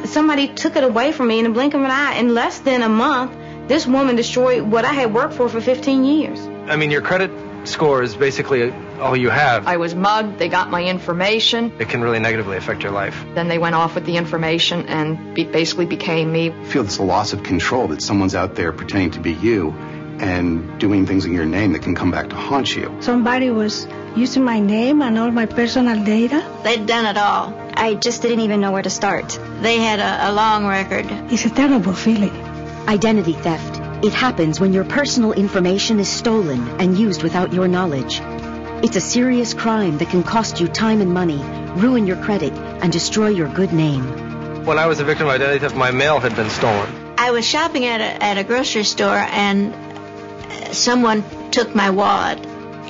somebody took it away from me in the blink of an eye. In less than a month, this woman destroyed what I had worked for 15 years. I mean, your credit score is basically all you have. I was mugged. They got my information. It can really negatively affect your life. Then they went off with the information and basically became me. I feel it's a loss of control that someone's out there pretending to be you and doing things in your name that can come back to haunt you. Somebody was using my name and all my personal data. They'd done it all. I just didn't even know where to start. They had a long record. It's a terrible feeling. Identity theft. It happens when your personal information is stolen and used without your knowledge. It's a serious crime that can cost you time and money, ruin your credit, and destroy your good name. When I was a victim of identity theft, my mail had been stolen. I was shopping at a grocery store and someone took my wallet.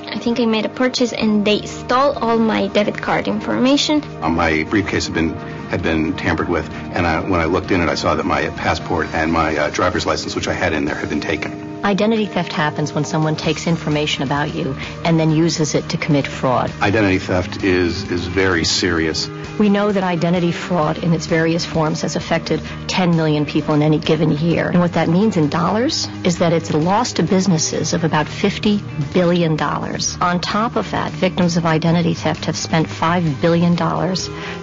I think I made a purchase and they stole all my debit card information. My briefcase had been tampered with, and when I looked in it, I saw that my passport and my driver's license, which I had in there, had been taken. Identity theft happens when someone takes information about you and then uses it to commit fraud. Identity theft is very serious. We know that identity fraud in its various forms has affected 10 million people in any given year. And what that means in dollars is that it's a loss to businesses of about $50 billion. On top of that, victims of identity theft have spent $5 billion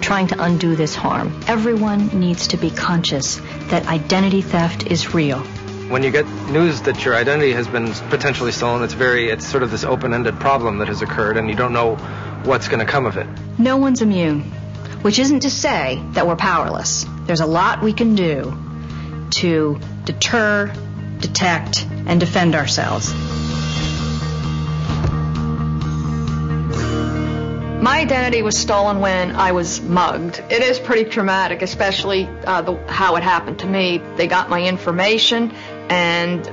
trying to undo this harm. Everyone needs to be conscious that identity theft is real. When you get news that your identity has been potentially stolen, it's sort of this open-ended problem that has occurred, and you don't know what's going to come of it. No one's immune, which isn't to say that we're powerless. There's a lot we can do to deter, detect, and defend ourselves. My identity was stolen when I was mugged. It is pretty traumatic, especially how it happened to me. They got my information, and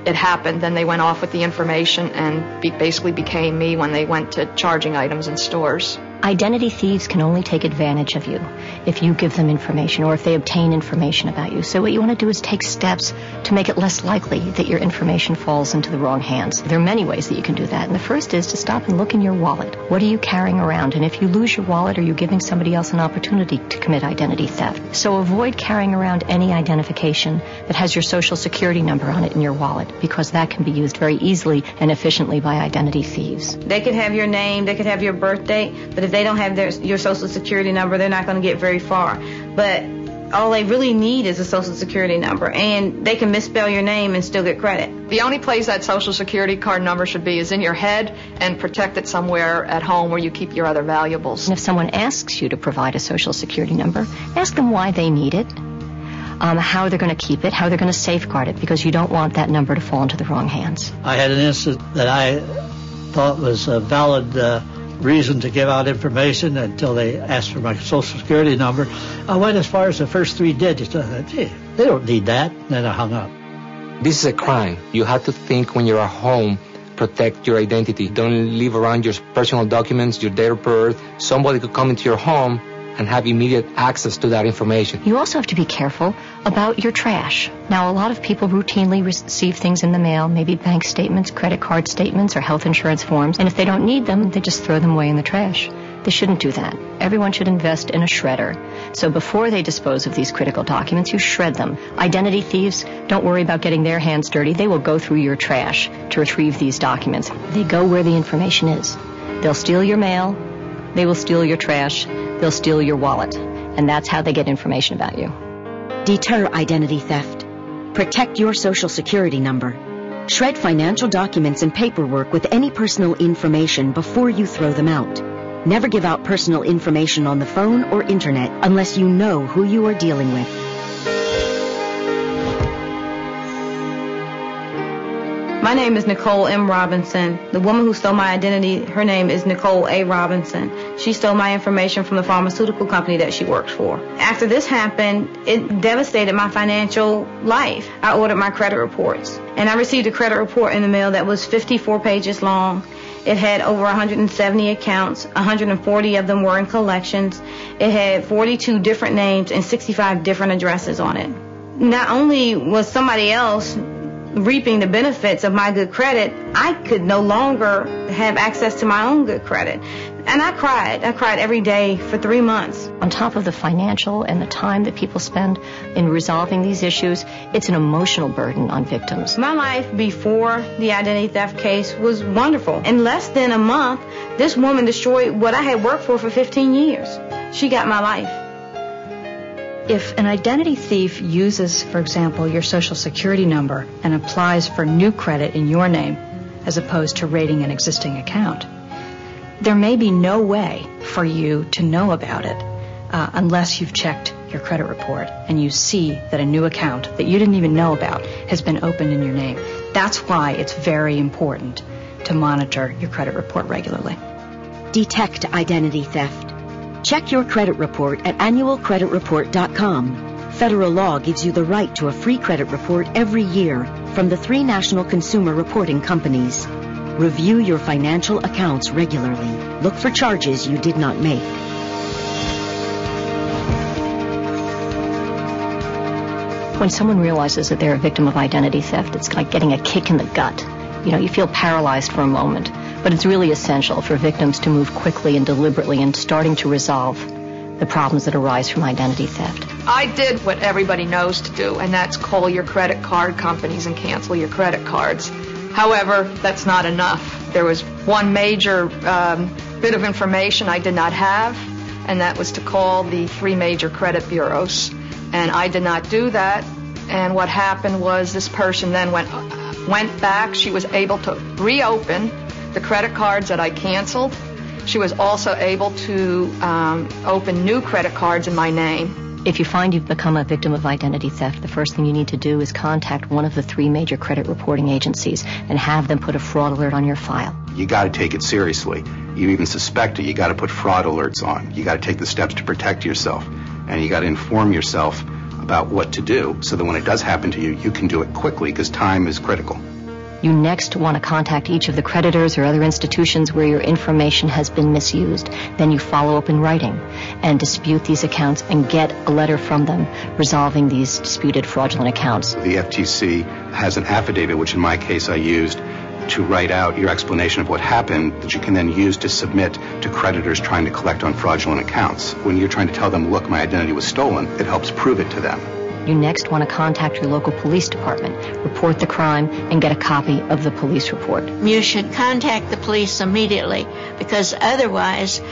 it happened. Then they went off with the information and basically became me when they went to charging items in stores. Identity thieves can only take advantage of you if you give them information or if they obtain information about you. So what you want to do is take steps to make it less likely that your information falls into the wrong hands. There are many ways that you can do that. And the first is to stop and look in your wallet. What are you carrying around? And if you lose your wallet, are you giving somebody else an opportunity to commit identity theft? So avoid carrying around any identification that has your social security number on it in your wallet, because that can be used very easily and efficiently by identity thieves. They could have your name, they could have your birth date, but if they don't have your social security number, they're not going to get very far. But all they really need is a social security number, and they can misspell your name and still get credit. The only place that social security card number should be is in your head and protected somewhere at home where you keep your other valuables. And if someone asks you to provide a social security number, ask them why they need it, how they're going to keep it, how they're going to safeguard it, because you don't want that number to fall into the wrong hands. I had an incident that I thought was a valid reason to give out information until they asked for my social security number. I went as far as the first 3 digits. I thought, gee, they don't need that. And then I hung up. This is a crime. You have to think when you're at home, protect your identity. Don't leave around your personal documents, your date of birth. Somebody could come into your home and have immediate access to that information. You also have to be careful about your trash. Now, a lot of people routinely receive things in the mail, maybe bank statements, credit card statements, or health insurance forms, and if they don't need them, they just throw them away in the trash. They shouldn't do that. Everyone should invest in a shredder. So before they dispose of these critical documents, you shred them. Identity thieves, don't worry about getting their hands dirty. They will go through your trash to retrieve these documents. They go where the information is. They'll steal your mail. They will steal your trash. They'll steal your wallet. And that's how they get information about you. Deter identity theft. Protect your social security number. Shred financial documents and paperwork with any personal information before you throw them out. Never give out personal information on the phone or internet unless you know who you are dealing with. My name is Nicole M. Robinson. The woman who stole my identity, her name is Nicole A. Robinson. She stole my information from the pharmaceutical company that she worked for. After this happened, it devastated my financial life. I ordered my credit reports, and I received a credit report in the mail that was 54 pages long. It had over 170 accounts. 140 of them were in collections. It had 42 different names and 65 different addresses on it. Not only was somebody else reaping the benefits of my good credit, I could no longer have access to my own good credit. And I cried. I cried every day for 3 months. On top of the financial and the time that people spend in resolving these issues, it's an emotional burden on victims. My life before the identity theft case was wonderful. In less than a month, this woman destroyed what I had worked for 15 years. She got my life. If an identity thief uses, for example, your Social Security number and applies for new credit in your name as opposed to raiding an existing account, there may be no way for you to know about it unless you've checked your credit report and you see that a new account that you didn't even know about has been opened in your name. That's why it's very important to monitor your credit report regularly. Detect identity theft. Check your credit report at annualcreditreport.com. Federal law gives you the right to a free credit report every year from the 3 national consumer reporting companies. Review your financial accounts regularly. Look for charges you did not make. When someone realizes that they're a victim of identity theft, it's like getting a kick in the gut. You feel paralyzed for a moment. But it's really essential for victims to move quickly and deliberately in starting to resolve the problems that arise from identity theft. I did what everybody knows to do, and that's call your credit card companies and cancel your credit cards. However, that's not enough. There was one major bit of information I did not have, and that was to call the 3 major credit bureaus. And I did not do that, and what happened was this person then went back. She was able to reopen the credit cards that I canceled. She was also able to open new credit cards in my name. If you find you've become a victim of identity theft, the first thing you need to do is contact one of the 3 major credit reporting agencies and have them put a fraud alert on your file. You got to take it seriously. You even suspect it, you got to put fraud alerts on. You got to take the steps to protect yourself, and you got to inform yourself about what to do so that when it does happen to you, you can do it quickly because time is critical. You next want to contact each of the creditors or other institutions where your information has been misused. Then you follow up in writing and dispute these accounts and get a letter from them resolving these disputed fraudulent accounts. The FTC has an affidavit, which in my case I used, to write out your explanation of what happened that you can then use to submit to creditors trying to collect on fraudulent accounts. When you're trying to tell them, look, my identity was stolen, it helps prove it to them. You next want to contact your local police department, report the crime, and get a copy of the police report. You should contact the police immediately because otherwise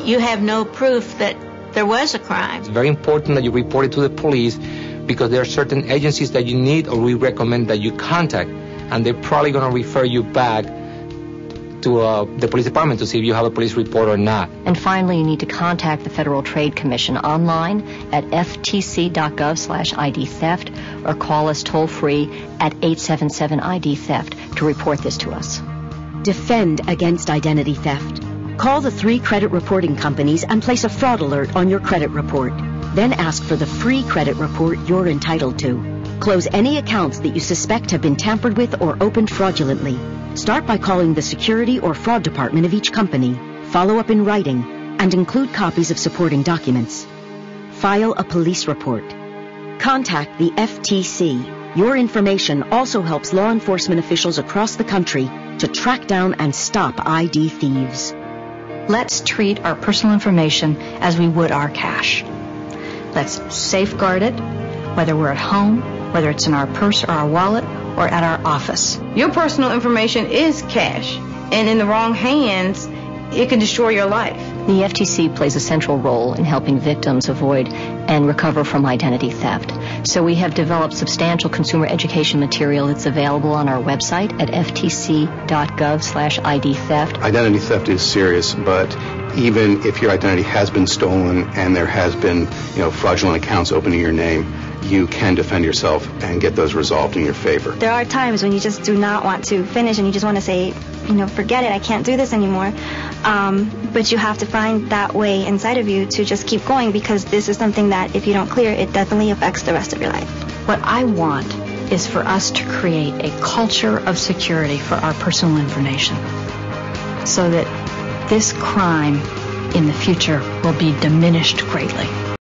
you have no proof that there was a crime. It's very important that you report it to the police because there are certain agencies that you need or we recommend that you contact, and they're probably going to refer you back to the police department to see if you have a police report or not. And finally, you need to contact the Federal Trade Commission online at ftc.gov/ID theft or call us toll-free at 877-ID theft to report this to us. Defend against identity theft. Call the 3 credit reporting companies and place a fraud alert on your credit report. Then ask for the free credit report you're entitled to. Close any accounts that you suspect have been tampered with or opened fraudulently. Start by calling the security or fraud department of each company. Follow up in writing and include copies of supporting documents. File a police report. Contact the FTC. Your information also helps law enforcement officials across the country to track down and stop ID thieves. Let's treat our personal information as we would our cash. Let's safeguard it, whether we're at home, whether it's in our purse or our wallet, or at our office. Your personal information is cash, and in the wrong hands, it can destroy your life. The FTC plays a central role in helping victims avoid and recover from identity theft. So we have developed substantial consumer education material that's available on our website at ftc.gov/ID theft. Identity theft is serious, but even if your identity has been stolen and there has been, fraudulent accounts open in your name, you can defend yourself and get those resolved in your favor. There are times when you just do not want to finish and you just want to say, forget it, I can't do this anymore. But you have to find that way inside of you to just keep going because this is something that if you don't clear, it definitely affects the rest of your life. What I want is for us to create a culture of security for our personal information so that this crime in the future will be diminished greatly.